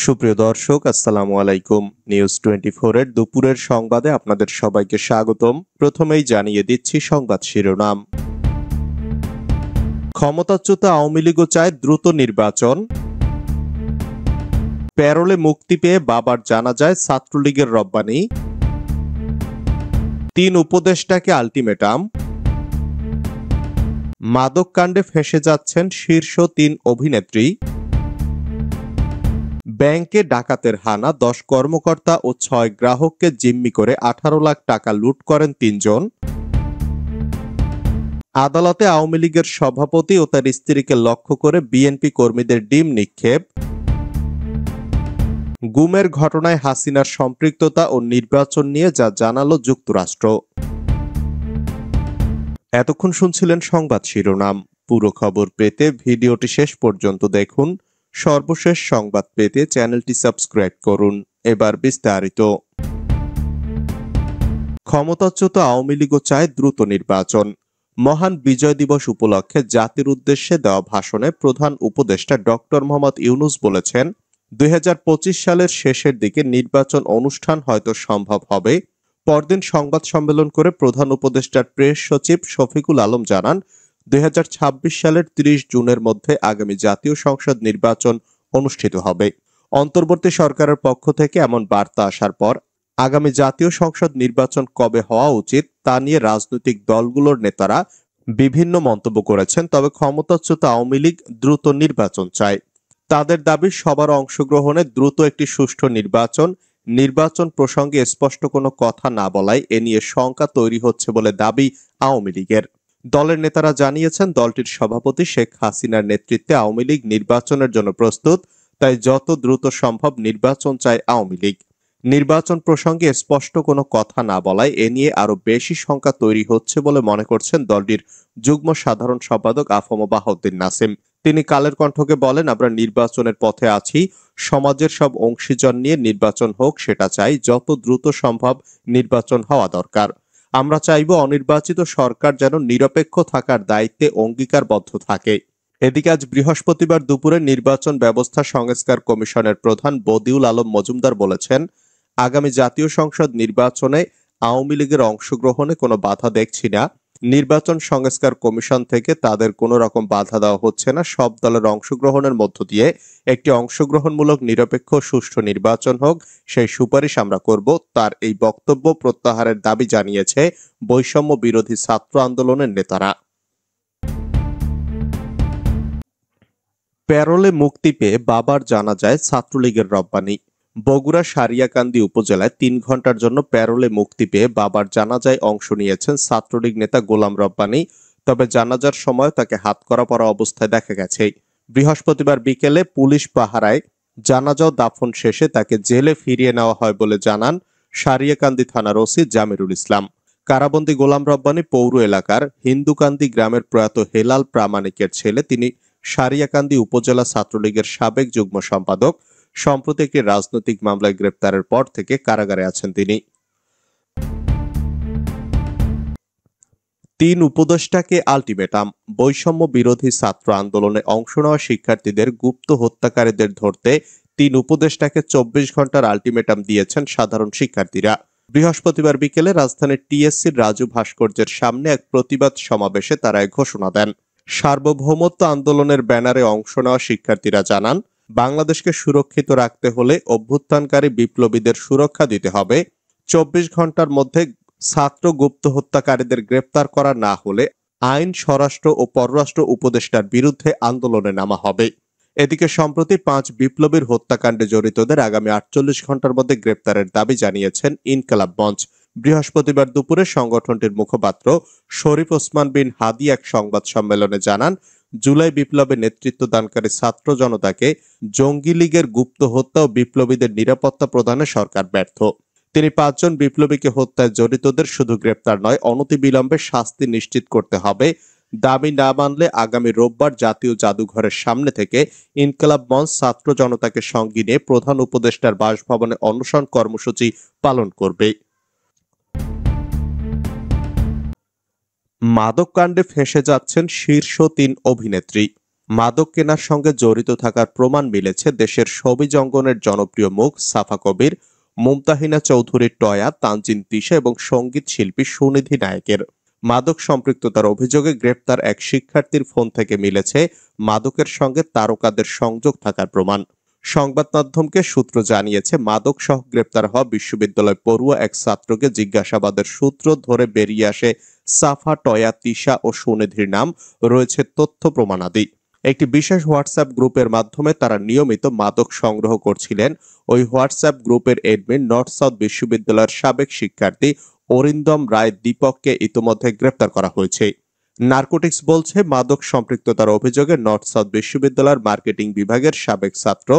সুপ্রিয় দর্শক, আসসালামু আলাইকুম। নিউজ 24 এর দুপুরের সংবাদে আপনাদের সবাইকে স্বাগতম। প্রথমেই জানিয়ে দিচ্ছি সংবাদ শিরোনাম। ক্ষমতাচ্যুত আওয়ামী লীগও চায় দ্রুত নির্বাচন। প্যারোলে মুক্তি পেয়ে বাবার জানাজায় ছাত্রলীগের রব্বানি। 3 উপদেষ্টাকে আল্টিমেটাম। মাদক কাণ্ডে ফেঁসে যাচ্ছেন শীর্ষ 3 অভিনেত্রী। ব্যাংকে ডাকাতের হানা, 10 কর্মকর্তা ও 6 গ্রাহককে জিম্মি করে 18 লাখ টাকা লুট করেন 3 জন। আদালতে আওয়ামী লীগের সভাপতি ও তার স্ত্রীকে লক্ষ্য করে বিএনপি কর্মীদের ডিম নিক্ষেপ। গুমের ঘটনায় হাসিনার সম্পৃক্ততা ও নির্বাচন নিয়ে যা জানালো যুক্তরাষ্ট্র। এতক্ষণ শুনছিলেন সংবাদ শিরোনাম। পুরো খবর পেতে ভিডিওটি শেষ পর্যন্ত দেখুন। সর্বশেষ সংবাদ পেতে চ্যানেলটি সাবস্ক্রাইব করুন। এবার বিস্তারিত। ক্ষমতাচ্যুত আওয়ামী লীগও চায় দ্রুত নির্বাচন। মহান বিজয় দিবস উপলক্ষে জাতির উদ্দেশ্যে দেওয়া ভাষণে প্রধান উপদেষ্টা ডক্টর মোহাম্মদ ইউনূস বলেছেন, 2025 সালের শেষের দিকে নির্বাচন অনুষ্ঠান হয়তো সম্ভব হবে। পরদিন সংবাদ সম্মেলন করে প্রধান উপদেষ্টার প্রেস সচিব শফিকুল আলম জানান, 2026 সালের 30 জুনের মধ্যে আগামী জাতীয় সংসদ নির্বাচন অনুষ্ঠিত হবে। অন্তর্বর্তী সরকারের পক্ষ থেকে এমন বার্তা আসার পর আগামী জাতীয় সংসদ নির্বাচন কবে হওয়া উচিত তা নিয়ে রাজনৈতিক দলগুলোর নেতারা বিভিন্ন মন্তব্য করেছেন। তবে ক্ষমতাচ্যুত আওয়ামী লীগ দ্রুত নির্বাচন চায়। তাদের দাবি, সবার অংশগ্রহণে দ্রুত একটি সুষ্ঠু নির্বাচন প্রসঙ্গে স্পষ্ট কোনো কথা না বলায় এ নিয়ে শঙ্কা তৈরি হচ্ছে বলে দাবি আওয়ামী লীগের। দলের নেতারা জানিয়েছেন, দলটির সভাপতি শেখ হাসিনার নেতৃত্বে আওয়ামী লীগ নির্বাচনের জন্য প্রস্তুত, তাই যত দ্রুত সম্ভব নির্বাচন চায় আওয়ামী লীগ। নির্বাচন প্রসঙ্গে স্পষ্ট কোনো কথা না বলায় এ নিয়ে আরো বেশি শঙ্কা তৈরি হচ্ছে বলে মনে করছেন দলটির যুগ্ম সাধারণ সম্পাদক আফম বাহাউদ্দিন নাসিম। তিনি কালের কণ্ঠকে বলেন, আমরা নির্বাচনের পথে আছি, সমাজের সব অংশীজন নিয়ে নির্বাচন হোক, সেটা চাই। যত দ্রুত সম্ভব নির্বাচন হওয়া দরকার। আমরা চাইব অনির্বাচিত সরকার যেন নিরপেক্ষ থাকার দায়িত্বে অঙ্গীকারবদ্ধ থাকে। এদিকে আজ বৃহস্পতিবার দুপুরে নির্বাচন ব্যবস্থা সংস্কার কমিশনের প্রধান বদিউল আলম মজুমদার বলেছেন, আগামী জাতীয় সংসদ নির্বাচনে আওয়ামী লীগের অংশগ্রহণে কোনো বাধা দেখছি না। নির্বাচন সংস্কার কমিশন থেকে তাদের কোনো রকম বাধা দেওয়া হচ্ছে না। সব দলের অংশগ্রহণের মধ্য দিয়ে একটি অংশগ্রহণমূলক নিরপেক্ষ সুষ্ঠু নির্বাচন হোক, সেই সুপারিশ আমরা করব। তার এই বক্তব্য প্রত্যাহারের দাবি জানিয়েছে বৈষম্য বিরোধী ছাত্র আন্দোলনের নেতারা। প্যারোলে মুক্তি পেয়ে বাবার জানাজায় ছাত্রলীগের রব্বানি। বগুড়া সারিয়াকান্দি উপজেলায় 3 ঘন্টার জন্য প্যারোলে মুক্তি পেয়ে বাবার জানাজায় অংশ নিয়েছেন ছাত্রলীগ নেতা গোলাম রব্বানি। তবে জানাজার সময় তাকে হাতকড়া পরা অবস্থায় দেখা গেছে। বৃহস্পতিবার বিকেলে পুলিশ পাহারায় জানাজা দাফন শেষে তাকে জেলে ফিরিয়ে নেওয়া হয় বলে জানান সারিয়াকান্দি থানার ওসি জামিরুল ইসলাম। কারাবন্দী গোলাম রব্বানি পৌর এলাকার হিন্দুকান্দি গ্রামের প্রয়াত হেলাল প্রামাণিকের ছেলে। তিনি সারিয়াকান্দি উপজেলা ছাত্রলীগের সাবেক যুগ্ম সম্পাদক। সম্প্রতি একটি রাজনৈতিক মামলায় গ্রেপ্তারের পর থেকে কারাগারে আছেন তিনি। 3 উপদেষ্টাকে আল্টিমেটাম। বৈষম্য বিরোধী ছাত্র আন্দোলনে অংশ নেওয়া শিক্ষার্থীদের গুপ্ত হত্যাকারীদের ধরতে 3 উপদেষ্টাকে 24 ঘন্টার আল্টিমেটাম দিয়েছেন সাধারণ শিক্ষার্থীরা। বৃহস্পতিবার বিকেলে রাজধানীর টিএসসির রাজু ভাস্কর্যের সামনে এক প্রতিবাদ সমাবেশে তারা এক ঘোষণা দেন। সার্বভৌমত্ব আন্দোলনের ব্যানারে অংশ নেওয়া শিক্ষার্থীরা জানান, বাংলাদেশকে সুরক্ষিত রাখতে হলে অভ্যুত্থানকারী বিপ্লবীদের সুরক্ষা দিতে হবে। 24 ঘন্টার মধ্যে ছাত্র গুপ্ত হত্যাকারীদের গ্রেপ্তার করা না হলে আইন, স্বরাষ্ট্র ও পররাষ্ট্র উপদেষ্টার বিরুদ্ধে আন্দোলনে নামা হবে। এদিকে সম্প্রতি 5 বিপ্লবীর হত্যাকাণ্ডে জড়িতদের আগামী 48 ঘন্টার মধ্যে গ্রেপ্তারের দাবি জানিয়েছেন ইনকালাব মঞ্চ। বৃহস্পতিবার দুপুরে সংগঠনটির মুখপাত্র শরীফ ওসমান বিন হাদি এক সংবাদ সম্মেলনে জানান, জুলাই বিপ্লবে নেতৃত্বদানকারী ছাত্র জনতাকে জঙ্গি লীগের গুপ্ত হত্যা ও বিপ্লবীদের নিরাপত্তা প্রদানে সরকার ব্যর্থ। তিনি 5 জন বিপ্লবীকে হত্যায় জড়িতদের শুধু গ্রেপ্তার নয়, অনতিবিলম্বে শাস্তি নিশ্চিত করতে হবে। দাবি না মানলে আগামী রোববার জাতীয় জাদুঘরের সামনে থেকে ইনকালাব মঞ্চ ছাত্র জনতাকে সঙ্গে নিয়ে প্রধান উপদেষ্টার বাসভবনে অনশন কর্মসূচি পালন করবে। মাদক কাণ্ডে ফেঁসে যাচ্ছেন শীর্ষ 3 অভিনেত্রী। মাদক কেনার সঙ্গে জড়িত থাকার প্রমাণ মিলেছে দেশের সবিজ অঙ্গনের জনপ্রিয় মুখ সাফা কবির, মুমতাহিনা চৌধুরীর টয়া, তানজিন তিশা এবং সঙ্গীত শিল্পী সুনিধি নায়েকের। মাদক সম্পৃক্ততার অভিযোগে গ্রেপ্তার এক শিক্ষার্থীর ফোন থেকে মিলেছে মাদকের সঙ্গে তারকাদের সংযোগ থাকার প্রমাণ। সংবাদ মাধ্যমকে সূত্র জানিয়েছে, মাদক সহ গ্রেপ্তার হওয়া বিশ্ববিদ্যালয় পড়ুয়া এক ছাত্রকে জিজ্ঞাসাবাদের সূত্র ধরে বেরিয়ে আসে সাফা, টয়া, তিশা ও সুনিধির নাম, রয়েছে তথ্য প্রমাণাদি। একটি বিশেষ হোয়াটসঅ্যাপ গ্রুপের মাধ্যমে তারা নিয়মিত মাদক সংগ্রহ করছিলেন। ওই হোয়াটসঅ্যাপ গ্রুপের এডমিন নর্থ সাউথ বিশ্ববিদ্যালয়ের সাবেক শিক্ষার্থী অরিন্দম রায় দীপককে ইতোমধ্যে গ্রেপ্তার করা হয়েছে। নার্কোটিক্স বলছে, মাদক সম্পৃক্ততার অভিযোগে নর্থ সাউথ বিশ্ববিদ্যালয়ের মার্কেটিং বিভাগের সাবেক ছাত্র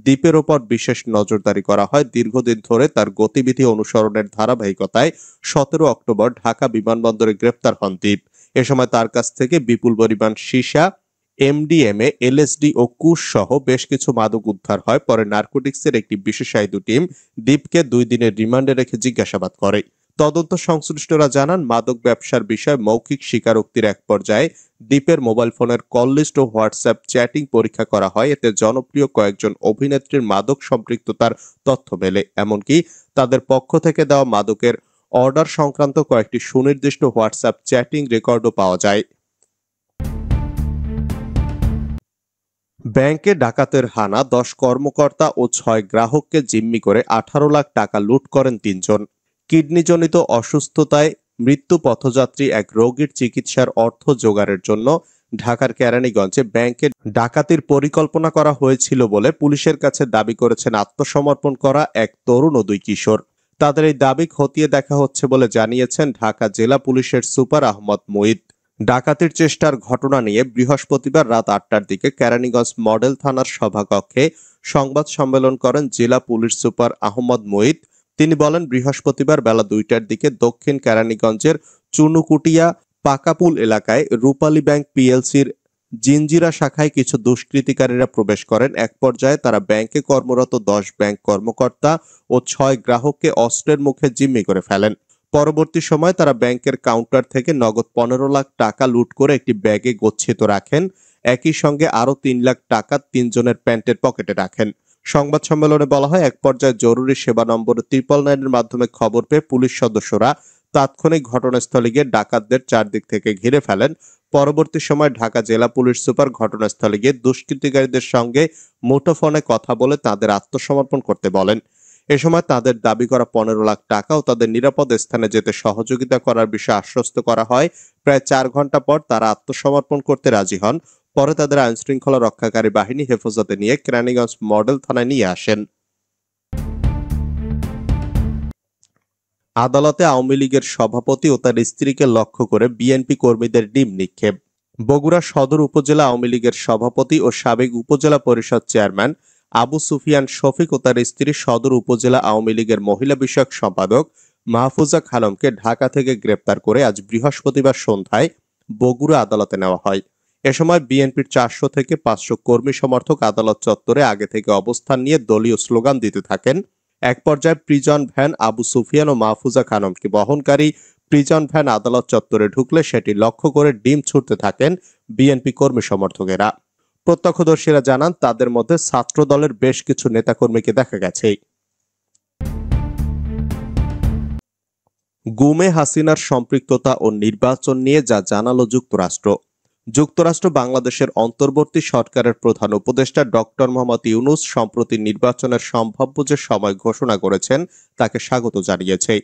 দীপের ওপর বিশেষ নজরদারি করা হয়। দীর্ঘদিন ধরে তার গতিবিধি অনুসরণের ধারাবাহিকতায় 17 অক্টোবর ঢাকা বিমানবন্দরে গ্রেপ্তার হন দীপ। এ সময় তার কাছ থেকে বিপুল পরিমাণ সীসা, এমডিএমএ, এলএসডি ও কুশ সহ বেশ কিছু মাদক উদ্ধার হয়। পরে নার্কোটিক্সের একটি বিশেষায়িত টিম দীপকে 2 দিনের রিমান্ডে রেখে জিজ্ঞাসাবাদ করে। তদন্ত সংশ্লিষ্টরা জানান, মাদক ব্যবসার বিষয়ে মৌখিক স্বীকারোক্তির এক পর্যায়ে দীপের মোবাইল ফোনের কল লিস্ট ও হোয়াটসঅ্যাপ চ্যাটিং পরীক্ষা করা হয়। এতে জনপ্রিয় কয়েকজন অভিনেত্রীর মাদক সম্পৃক্ততার তথ্য মেলে। এমনকি তাদের পক্ষ থেকে দেওয়া মাদকের অর্ডার সংক্রান্ত কয়েকটি সুনির্দিষ্ট হোয়াটসঅ্যাপ চ্যাটিং রেকর্ডও পাওয়া যায়। ব্যাংকে ডাকাতের হানা, 10 কর্মকর্তা ও 6 গ্রাহককে জিম্মি করে 18 লাখ টাকা লুট করেন 3 জন। কিডনিজনিত অসুস্থতায় মৃত্যু পথযাত্রী এক রোগীর চিকিৎসার অর্থ জোগাড়ের জন্য ঢাকার কেরানীগঞ্জে ব্যাংকে ডাকাতির পরিকল্পনা করা হয়েছিল বলে পুলিশের কাছে দাবি করেছেন আত্মসমর্পণ করা এক তরুণ ও 2 কিশোর। তাদের এই দাবি খতিয়ে দেখা হচ্ছে বলে জানিয়েছেন ঢাকা জেলা পুলিশের সুপার আহমদ মুঈদ। ডাকাতির চেষ্টার ঘটনা নিয়ে বৃহস্পতিবার রাত 8টার দিকে কেরানীগঞ্জ মডেল থানার সভাকক্ষে সংবাদ সম্মেলন করেন জেলা পুলিশ সুপার আহমদ মুঈদ। তিনি বলেন, বৃহস্পতিবার বেলা 2টার দিকে দক্ষিণ কেরানীগঞ্জের চুনুকুটিয়া পাকাপুল এলাকায় রূপালী ব্যাংক পিএলসির জিঞ্জিরা শাখায় কিছু দুষ্কৃতিকারীরা প্রবেশ করেন। এক পর্যায়ে তারা ব্যাংকে কর্মরত 10 ব্যাংক কর্মকর্তা ও 6 গ্রাহককে অস্ত্রের মুখে জিম্মি করে ফেলেন। পরবর্তী সময় তারা ব্যাংকের কাউন্টার থেকে নগদ 15 লাখ টাকা লুট করে একটি ব্যাগে গচ্ছিত রাখেন। একই সঙ্গে আরো 3 লাখ টাকা 3 জনের প্যান্টের পকেটে রাখেন। সংবাদ সম্মেলনে বলা হয়, এক পর্যায়ে জরুরি সেবা নম্বর 999 এর মাধ্যমে খবর পেয়ে পুলিশ সদস্যরা তাৎক্ষণিক ঘটনাস্থলে গিয়ে ডাকাতদের চারদিক থেকে ঘিরে ফেলেন। পরবর্তী সময় ঢাকা জেলা পুলিশ সুপার ঘটনাস্থলে গিয়ে দুষ্কৃতিকারীদের সঙ্গে মুঠোফোনে কথা বলে তাদের আত্মসমর্পণ করতে বলেন। এ সময় তাদের দাবি করা 15 লাখ টাকা ও তাদের নিরাপদ স্থানে যেতে সহযোগিতা করার বিষয়ে আশ্বস্ত করা হয়। প্রায় 4 ঘন্টা পর তারা আত্মসমর্পণ করতে রাজি হন। পরে তাদের আইনশৃঙ্খলা রক্ষাকারী বাহিনী হেফাজতে নিয়ে কেরানীগঞ্জ মডেল থানায় নিয়ে আসেন। আদালতে আওয়ামী লীগের সভাপতি ও তার স্ত্রীকে লক্ষ্য করে বিএনপি কর্মীদের ডিম নিক্ষেপ। বগুড়া সদর উপজেলা আওয়ামী লীগের সভাপতি ও সাবেক উপজেলা পরিষদ চেয়ারম্যান আবু সুফিয়ান শফিক ও তার স্ত্রী সদর উপজেলা আওয়ামী লীগের মহিলা বিষয়ক সম্পাদক মাহফুজা খানমকে ঢাকা থেকে গ্রেপ্তার করে আজ বৃহস্পতিবার সন্ধ্যায় বগুড়া আদালতে নেওয়া হয়। এ সময় বিএনপির 400 থেকে 500 কর্মী সমর্থক আদালত চত্বরে আগে থেকে অবস্থান নিয়ে দলীয় স্লোগান দিতে থাকেন। এক পর্যায়ে প্রিজন ভ্যান আবু সুফিয়ান ও মাহফুজা খানমকে বহনকারী প্রিজন ভ্যান আদালত চত্বরে ঢুকলে সেটি লক্ষ্য করে ডিম ছুড়তে থাকেন বিএনপি কর্মী সমর্থকেরা। প্রত্যক্ষদর্শীরা জানান, তাদের মধ্যে ছাত্র দলের বেশ কিছু নেতাকর্মীকে দেখা গেছে। গুমে হাসিনার সম্পৃক্ততা ও নির্বাচন নিয়ে যা জানালো যুক্তরাষ্ট্র। যুক্তরাষ্ট্র বাংলাদেশের অন্তর্বর্তী সরকারের প্রধান উপদেষ্টা ডক্টর মোহাম্মদ ইউনূস সম্প্রতি নির্বাচনের সম্ভাব্য যে সময় ঘোষণা করেছেন তাকে স্বাগত জানিয়েছে।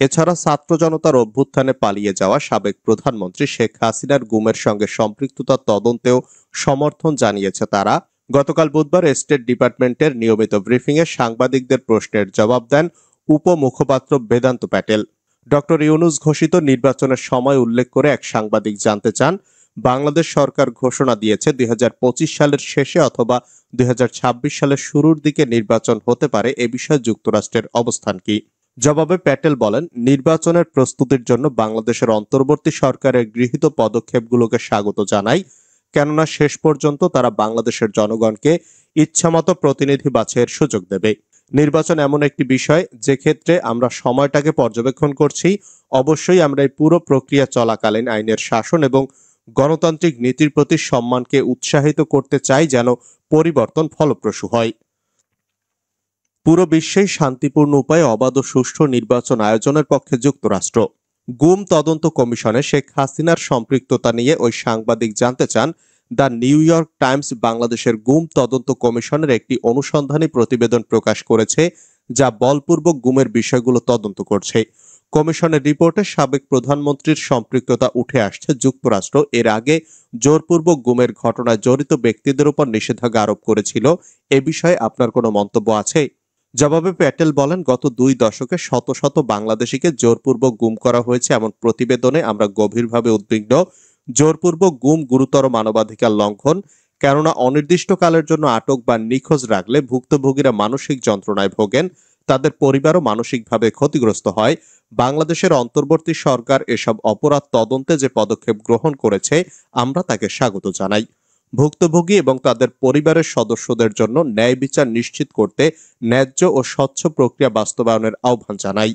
এছাড়া ছাত্র জনতার অভ্যুত্থানে পালিয়ে যাওয়া সাবেক প্রধানমন্ত্রী শেখ হাসিনার গুমের সঙ্গে সম্পৃক্ততার তদন্তেও সমর্থন জানিয়েছে তারা। গতকাল বুধবার স্টেট ডিপার্টমেন্টের নিয়মিত ব্রিফিংয়ে সাংবাদিকদের প্রশ্নের জবাব দেন উপমুখপাত্র বেদান্ত প্যাটেল। ডক্টর ইউনূস ঘোষিত নির্বাচনের সময় উল্লেখ করে এক সাংবাদিক জানতে চান, বাংলাদেশ সরকার ঘোষণা দিয়েছে 2025 সালের শেষে অথবা 2026 সালের শুরুর দিকে নির্বাচন হতে পারে, এ বিষয়ে যুক্তরাষ্ট্রের অবস্থান কি? জবাবে প্যাটেল বলেন, নির্বাচনের প্রস্তুতির জন্য বাংলাদেশের অন্তর্বর্তী সরকারের গৃহীত পদক্ষেপগুলোকে স্বাগত জানাই, কেননা শেষ পর্যন্ত তারা বাংলাদেশের জনগণকে ইচ্ছামতো প্রতিনিধি বাছাইয়ের সুযোগ দেবে। নির্বাচন এমন একটি বিষয় যে ক্ষেত্রে আমরা সময়টাকে পর্যবেক্ষণ করছি। অবশ্যই আমরা এই পুরো প্রক্রিয়া চলাকালীন আইনের শাসন এবং গণতান্ত্রিক নীতির প্রতি সম্মানকে উৎসাহিত করতে চাই যেন পরিবর্তন ফলপ্রসূ হয়। পুরো বিশ্বেই শান্তিপূর্ণ উপায়ে অবাধ ও সুষ্ঠু নির্বাচন আয়োজনের পক্ষে যুক্তরাষ্ট্র। গুম তদন্ত কমিশনে শেখ হাসিনার সম্পৃক্ততা নিয়ে ওই সাংবাদিক জানতে চান। দ্য নিউ ইয়র্ক টাইমস বাংলাদেশের গুম তদন্ত কমিশনের একটি অনুসন্ধানী প্রতিবেদন প্রকাশ করেছে, যা বলপূর্বক গুমের বিষয়গুলো তদন্ত করছে। কমিশনের রিপোর্টে সাবেক প্রধানমন্ত্রীর সম্পৃক্ততা উঠে আসছে। যুক্তরাষ্ট্র এর আগে জোরপূর্বক গুমের ঘটনায় জড়িত ব্যক্তিদের উপর নিষেধাজ্ঞা আরোপ করেছিল। এ বিষয়ে আপনার কোনো মন্তব্য আছে? জবাবে প্যাটেল বলেন, গত 2 দশকে শত শত বাংলাদেশিকে জোরপূর্বক গুম করা হয়েছে এমন প্রতিবেদনে আমরা গভীরভাবে উদ্বিগ্ন। জোরপূর্বক গুম গুরুতর মানবাধিকার লঙ্ঘন, কেননা অনির্দিষ্টকালের জন্য আটক বা নিখোঁজ রাখলে ভুক্তভোগীরা মানসিক যন্ত্রণায় ভোগেন, তাদের পরিবারও মানসিকভাবে ক্ষতিগ্রস্ত হয়। বাংলাদেশের অন্তর্বর্তী সরকার এসব অপরাধ তদন্তে যে পদক্ষেপ গ্রহণ করেছে আমরা তাকে স্বাগত জানাই। ভুক্তভোগী এবং তাদের পরিবারের সদস্যদের জন্য ন্যায় বিচার নিশ্চিত করতে ন্যায্য ও স্বচ্ছ প্রক্রিয়া বাস্তবায়নের আহ্বান জানাই।